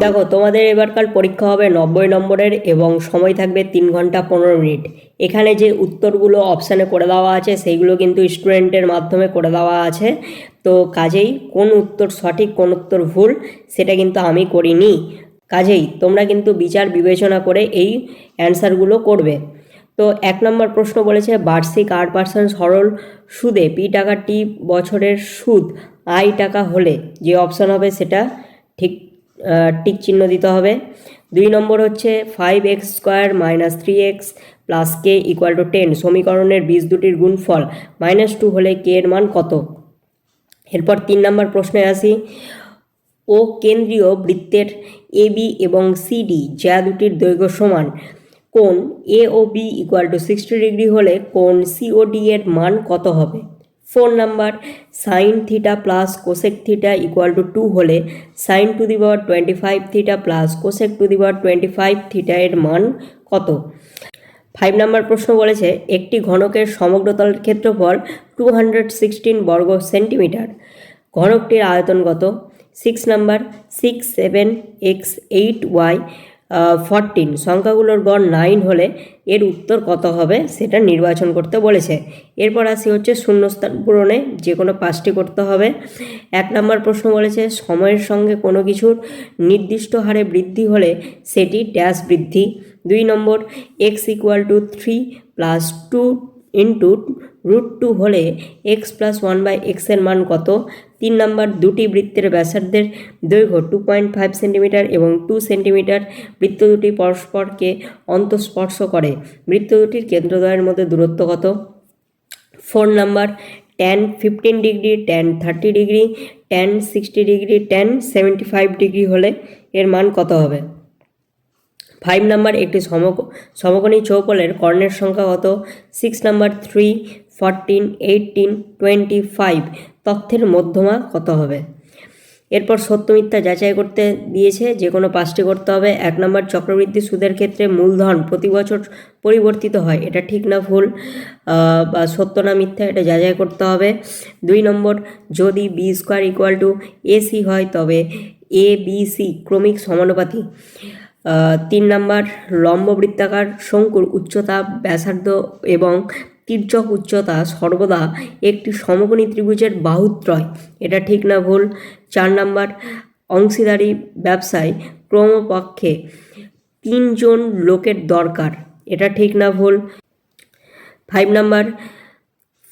দেখো, তোমাদের এবারকার পরীক্ষা হবে 90 নম্বরের এবং সময় থাকবে 3 ঘন্টা 15 মিনিট। এখানে যে উত্তরগুলো অপশানে করে দেওয়া আছে সেইগুলো কিন্তু স্টুডেন্টের মাধ্যমে করে দেওয়া আছে। তো কাজেই কোন উত্তর সঠিক কোন উত্তর ভুল সেটা কিন্তু আমি করিনি। কাজেই তোমরা কিন্তু বিচার বিবেচনা করে এই অ্যান্সারগুলো করবে। তো 1 নম্বর প্রশ্ন বলেছে, বার্ষিক 8% সরল সুদে পি টাকা টি বছরের সুদ আই টাকা হলে যে অপশান হবে সেটা ঠিক টিক চিহ্ন দিতে হবে। 2 নম্বর হচ্ছে 5x² - 3x + k = 10 সমীকরণের বীজ দুটির গুণফল -2 হলে k এর মান কত। এরপর 3 নম্বর প্রশ্নে আসি, ও কেন্দ্রীয় বৃত্তের AB এবং CD যা দুটির দৈর্ঘ্য সমান, কোণ AOB = 60 ডিগ্রি হলে কোণ COD এর মান কত হবে। 4 নম্বর, sin θ প্লাস cosec θ = 2 হলে sin⁻25 θ প্লাস cosec⁻25 θ এর মান কত। 5 নম্বর প্রশ্ন বলেছে, একটি ঘনকের সমগ্র তলের ক্ষেত্রফল 216 বর্গ সেন্টিমিটার, ঘনকটির আয়তন কত। 6 নম্বর, 6, 7, x, 8, y 14 সংখ্যাগুলোর গড় 9 হলে এর উত্তর কত হবে সেটা নির্বাচন করতে বলেছে। এরপর আসি হচ্ছে শূন্যস্থান পূরণে, যে কোনো 5টি করতে হবে। 1 নম্বর প্রশ্ন বলেছে, সময়ের সঙ্গে কোনো কিছুর নির্দিষ্ট হারে বৃদ্ধি হলে সেটি ড্যাশ বৃদ্ধি। 2 নম্বর, x = 3 + 2 × √2 হলে x + 1/x এর মান কত। 3 নম্বর, দুটি বৃত্তের ব্যাসার্ধের দৈর্ঘ্য 2.5 সেন্টিমিটার এবং 2 সেন্টিমিটার, বৃত্ত দুটি পরস্পরকে অন্তঃস্পর্শ করে, বৃত্ত দুটির কেন্দ্রদ্বয়ের মধ্যে দূরত্ব কত। 4 নম্বর, tan 15 degree, tan 30 degree, tan 60 degree, tan 75 degree হলে এর মান কত হবে। 5 নম্বর, একটি সমকোণী চৌকোণের কর্ণের সংখ্যা কত। 6 নম্বর, 3, 14, 18, 25 তথ্যের মধ্যমা কত হবে। এরপর সত্য মিথ্যা যাচাই করতে দিয়েছে, যে কোনো 5টি করতে হবে। 1 নম্বর, চক্রবৃদ্ধি সুদের ক্ষেত্রে মূলধন প্রতি বছর পরিবর্তিত হয়, এটা ঠিক না ভুল বা সত্য না মিথ্যা এটা যাচাই করতে হবে। 2 নম্বর, যদি b² = AC হয় তবে ABC ক্রমিক সমানুপাতি। 3 নম্বর, লম্ব বৃত্তাকার শঙ্কুর উচ্চতা, ব্যাসার্ধ এবং তির্যক উচ্চতা সর্বদা একটি সমকোণী ত্রিভুজের বাহুত্রয়, এটা ঠিক না ভুল। 4 নম্বর, অংশীদারি ব্যবসায় ক্রমপক্ষে 3 জন লোকের দরকার, এটা ঠিক না ভুল। 5 নম্বর,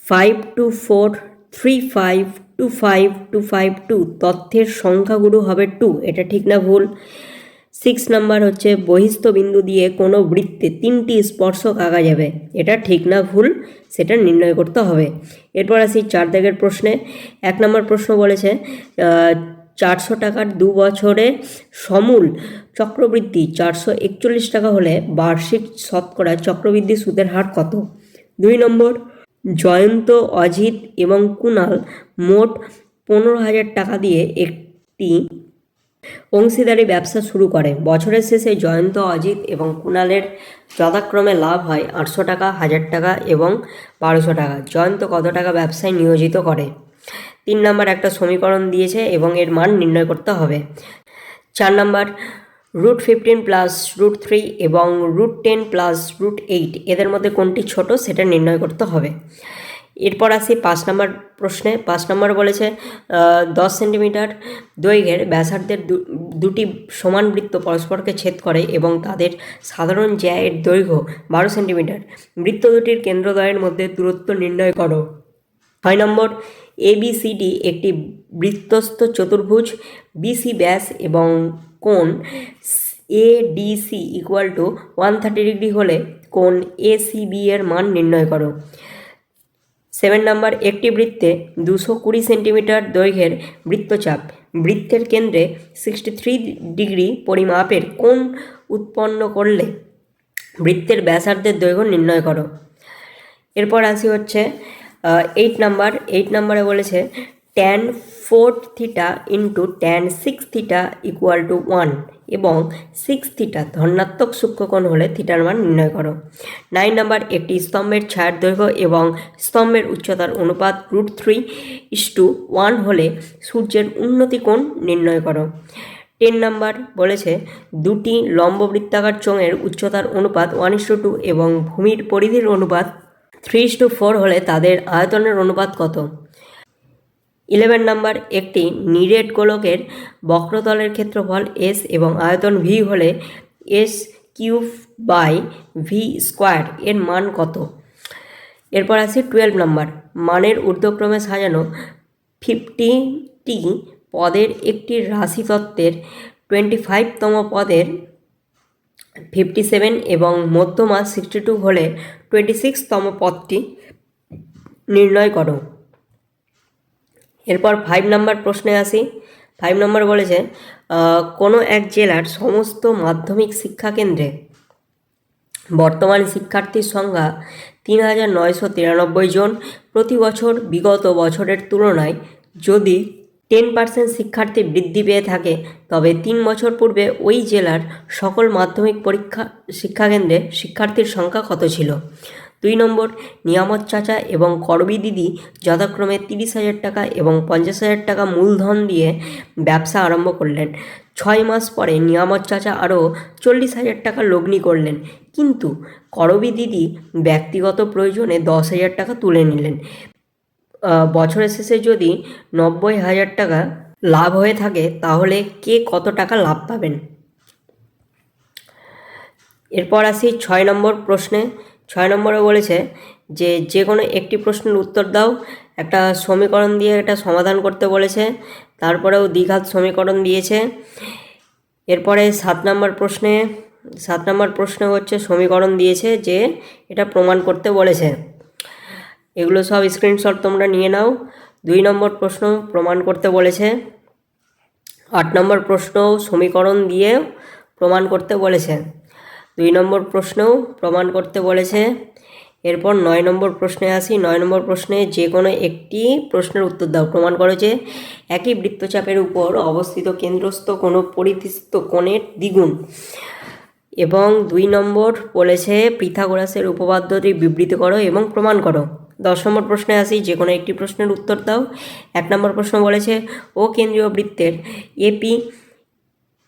524, 35, 25, 252 তথ্যের সংখ্যাগুলো হবে 2, এটা ঠিক না ভুল। 6 নম্বর হচ্ছে, বহিস্থ বিন্দু দিয়ে কোনো বৃত্তে 3টি স্পর্শক আঁকা যাবে, এটা ঠিক না ভুল সেটা নির্ণয় করতে হবে। এরপর আসি 4 দাগের প্রশ্নে। 1 নম্বর প্রশ্ন বলেছে, 400 টাকার 2 বছরে সমূল চক্রবৃদ্ধি 441 টাকা হলে বার্ষিক শতকরা চক্রবৃদ্ধি সুদের হার কত। 2 নম্বর, জয়ন্ত, অজিত এবং কুণাল মোট 15,000 টাকা দিয়ে একটি অংশীদারি ব্যবসা শুরু করে। বছরের শেষে জয়ন্ত, অজিত এবং কুণালের যথাক্রমে লাভ হয় 800 টাকা, 1000 টাকা এবং 1200 টাকা। জয়ন্ত কত টাকা ব্যবসায় নিয়োজিত করে। 3 নম্বর, একটা সমীকরণ দিয়েছে এবং এর মান নির্ণয় করতে হবে। 4 নম্বর, √15 + √3 এবং √10 + √8 এদের মধ্যে কোনটি ছোট সেটা নির্ণয় করতে হবে। এরপর আসি 5 নম্বর প্রশ্নে। 5 নম্বর বলেছে, 10 সেন্টিমিটার দৈর্ঘ্যের ব্যাসার্ধের দুটি সমান বৃত্ত পরস্পরকে ছেদ করে এবং তাদের সাধারণ জ্যায়ের দৈর্ঘ্য 12 সেন্টিমিটার, বৃত্ত দুটির কেন্দ্রদ্বয়ের মধ্যে দূরত্ব নির্ণয় করো। 6 নম্বর, ABCD একটি বৃত্তস্থ চতুর্ভুজ, BC ব্যাস এবং কোণ ADC = 130 ডিগ্রি হলে কোণ ACB এর মান নির্ণয় করো। 7 নম্বর, একটি বৃত্তে 220 সেন্টিমিটার দৈর্ঘ্যের বৃত্তচাপ, বৃত্তের কেন্দ্রে 63 ডিগ্রি পরিমাপের কোণ উৎপন্ন করলে বৃত্তের ব্যাসার্ধের দৈর্ঘ্য নির্ণয় করো। এরপর আসি হচ্ছে 8 নম্বর। 8 নম্বরে বলেছে, tan 4 θ × tan 6 θ = 1 এবং 6 θ ধনাত্মক সূক্ষ্মকোণ হলে থিটার মান নির্ণয় করো। 9 নম্বর, একটি স্তম্ভের ছায়ার দৈর্ঘ্য এবং স্তম্ভের উচ্চতার অনুপাত √3:1 হলে সূর্যের উন্নতি কোণ নির্ণয় করো। 10 নাম্বার বলেছে দুটি লম্ববৃত্তাকার চোঙের উচ্চতার অনুপাত 1:2 এবং ভূমির পরিধির অনুপাত 3:4 হলে তাদের আয়তনের অনুপাত কত? 11 নাম্বার একটি নিরেট গোলকের বক্রতলের ক্ষেত্রফল s এবং আয়তন v হলে s³/v² এর মান কত? এরপর আসি 12 নাম্বার মানের ঊর্ধ্বক্রমে সাজানো 50টি পদের একটি রাশিতত্ত্বের 25তম পদের 57 এবং মধ্যমা 62 হলে 26তম পদটি নির্ণয় করো। এরপর 5 নাম্বার প্রশ্নে আসি। 5 নাম্বার বলেছে কোনো এক জেলার সমস্ত মাধ্যমিক শিক্ষা কেন্দ্রে বর্তমান শিক্ষার্থীর সংখ্যা 3993 জন। প্রতি বছর বিগত বছরের তুলনায় যদি 10% শিক্ষার্থী বৃদ্ধি পেয়ে থাকে তবে 3 বছর পূর্বে ওই জেলার সকল মাধ্যমিক শিক্ষাকেন্দ্রে শিক্ষার্থীর সংখ্যা কত ছিল? 2 নম্বর নিয়ামত চাচা এবং করবি দিদি যথাক্রমে 30,000 টাকা এবং 50,000 টাকা মূলধন দিয়ে ব্যবসা আরম্ভ করলেন। 6 মাস পরে নিয়ামত চাচা আরও 40,000 টাকা লগ্নি করলেন, কিন্তু করবি দিদি ব্যক্তিগত প্রয়োজনে 10,000 টাকা তুলে নিলেন। বছরের শেষে যদি 90,000 টাকা লাভ হয়ে থাকে তাহলে কে কত টাকা লাভ পাবেন? এরপর আসি 6 নম্বর প্রশ্নে। 6 নম্বরে বলেছে যে কোনো একটি প্রশ্নের উত্তর দাও। একটা সমীকরণ দিয়ে এটা সমাধান করতে বলেছে, তারপরেও দ্বিঘাত সমীকরণ দিয়েছে। এরপরে 7 নম্বর প্রশ্নে হচ্ছে সমীকরণ দিয়েছে যে এটা প্রমাণ করতে বলেছে। এগুলো সব স্ক্রিনশট তোমরা নিয়ে নাও। 2 নম্বর প্রশ্ন প্রমাণ করতে বলেছে। 8 নম্বর প্রশ্ন সমীকরণ দিয়ে প্রমাণ করতে বলেছে। 2 নম্বর প্রশ্নও প্রমাণ করতে বলেছে। এরপর 9 নম্বর প্রশ্নে আসি। 9 নম্বর প্রশ্নে যে কোনো একটি প্রশ্নের উত্তর দাও। প্রমাণ করো যে একই বৃত্তচাপের উপর অবস্থিত কেন্দ্রস্থ কোনো পরিধিস্থ কোণের দ্বিগুণ। এবং 2 নম্বর বলেছে পিথাগোরাসের উপপাদ্যটি বিবৃত করো এবং প্রমাণ করো। 10 নম্বর প্রশ্নে আসি। যে কোনো একটি প্রশ্নের উত্তর দাও। 1 নম্বর প্রশ্ন বলেছে ও কেন্দ্রীয় বৃত্তের এপি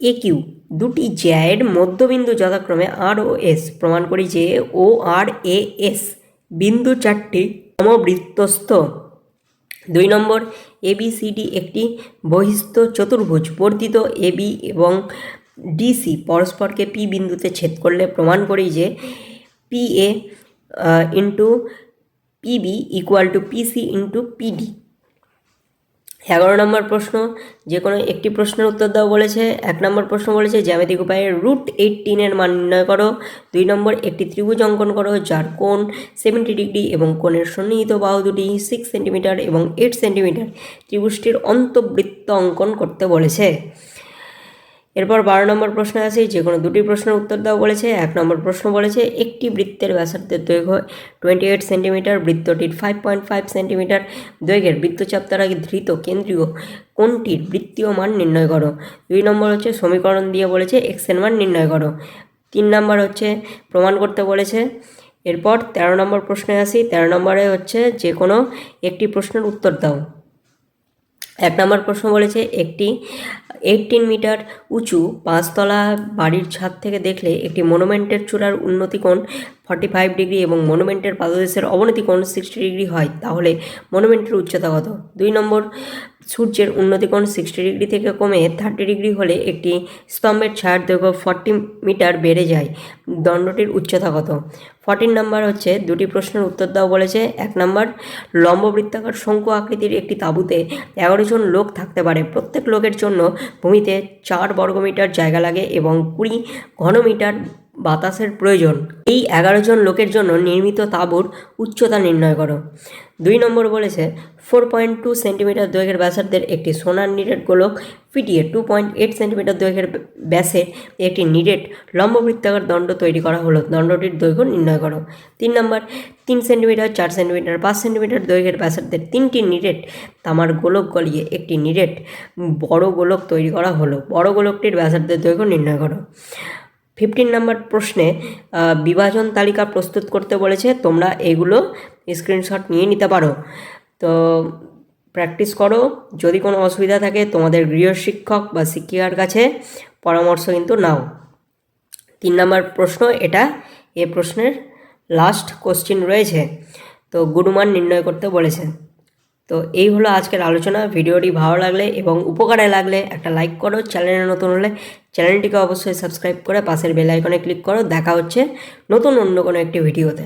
একিউ দুটি জ্যায়ের মধ্যবিন্দু যথাক্রমে আর ও এস। প্রমাণ করি যে ও আর এ এস বিন্দু চারটি সমবৃত্তস্থ। 2 নম্বর এবিসিডি একটি বহিস্থ চতুর্ভুজ। বর্ধিত এবি এবং ডিসি পরস্পরকে পি বিন্দুতে ছেদ করলে প্রমাণ করি যে P A into PB equal to PC into PD. 11 নম্বর প্রশ্ন যে কোনো একটি প্রশ্নের উত্তর দাও বলেছে। 1 নম্বর প্রশ্ন বলেছে জ্যামিতিক উপায়ে √18 এর মান নির্ণয় করো। 2 নম্বর একটি ত্রিভুজ অঙ্কন করো যার কোণ 70 ডিগ্রি এবং কোণের সন্নিহিত বাহু দুটি 6 সেন্টিমিটার এবং 8 সেন্টিমিটার। ত্রিভুজটির অন্তবৃত্ত অঙ্কন করতে বলেছে। এরপর 12 নম্বর প্রশ্নে আসি। যে কোনো দুটি প্রশ্নের উত্তর দাও বলেছে। 1 নম্বর প্রশ্ন বলেছে একটি বৃত্তের ব্যাসার্ধের দৈর্ঘ্য 28 সেন্টিমিটার, বৃত্তটির 5.5 সেন্টিমিটার দৈর্ঘ্যের বৃত্তচাপ দ্বারা ধৃত কেন্দ্রীয় কোণটির বৃত্তীয় মান নির্ণয় করো। 2 নম্বর হচ্ছে সমীকরণ দিয়ে বলেছে এক্স এর মান নির্ণয় করো। 3 নম্বর হচ্ছে প্রমাণ করতে বলেছে। এরপর 13 নম্বর প্রশ্নে আসি। 13 নম্বরে হচ্ছে যে কোনো একটি প্রশ্নের উত্তর দাও। 1 নম্বর প্রশ্ন বলেছে একটি 18 মিটার উঁচু 5 তলা বাড়ির ছাদ থেকে দেখলে একটি মনুমেন্টের চূড়ার উন্নতি কোণ 45 ডিগ্রি এবং মনুমেন্টের পাদদেশের অবনতি কোণ 60 ডিগ্রি হয়, তাহলে মনুমেন্টের উচ্চতা কত? 2 নম্বর সূর্যের উন্নতি কোণ 60 ডিগ্রি থেকে কমে 30 ডিগ্রি হলে একটি স্তম্ভের ছায়ার দৈর্ঘ্য 40 মিটার বেড়ে যায়, দণ্ডটির উচ্চতা কত? 14 নম্বর হচ্ছে দুটি প্রশ্নের উত্তর দাও বলেছে। 1 নম্বর লম্ববৃত্তাকার শঙ্কু আকৃতির একটি তাঁবুতে 11 জন লোক থাকতে পারে। প্রত্যেক লোকের জন্য ভূমিতে 4 বর্গমিটার জায়গা লাগে এবং 20 ঘনমিটার বাতাসের প্রয়োজন। এই 11 জন লোকের জন্য নির্মিত তাঁবুর উচ্চতা নির্ণয় করো। 2 নম্বর বলেছে 4.2 সেন্টিমিটার দৈর্ঘ্যের ব্যাসার্ধের একটি সোনার নিরেট গোলক ফিটিয়ে 2.8 সেন্টিমিটার দৈর্ঘ্যের ব্যাসের একটি নিরেট লম্ববৃত্তাকার দণ্ড তৈরি করা হলো, দণ্ডটির দৈর্ঘ্য নির্ণয় করো। 3 নম্বর 3 সেন্টিমিটার, 4 সেন্টিমিটার, 5 সেন্টিমিটার দৈর্ঘ্যের ব্যাসার্ধের 3টি নিরেট তামার গোলক গলিয়ে একটি নিরেট বড় গোলক তৈরি করা হলো, বড় গোলকটির ব্যাসার্ধের দৈর্ঘ্য নির্ণয় করো। 15 নম্বর প্রশ্নে বিভাজন তালিকা প্রস্তুত করতে বলেছে। তোমরা এগুলো স্ক্রিনশট নিয়ে নিতে পারো। তো প্র্যাকটিস করো। যদি কোনো অসুবিধা থাকে তোমাদের গৃহ শিক্ষক বা শিক্ষিকার কাছে পরামর্শ কিন্তু নাও। 3 নম্বর প্রশ্ন এটা, এ প্রশ্নের লাস্ট কোশ্চিন রয়েছে। তো গুণমান নির্ণয় করতে বলেছে। তো এই হলো আজকের আলোচনা। ভিডিওটি ভালো লাগলে এবং উপকারে লাগলে একটা লাইক করো, চ্যানেলে নতুন হলে চ্যানেলটিকে অবশ্যই সাবস্ক্রাইব করে পাশের বেল আইকনে ক্লিক করো। দেখা হচ্ছে নতুন অন্য কোনো একটি ভিডিওতে।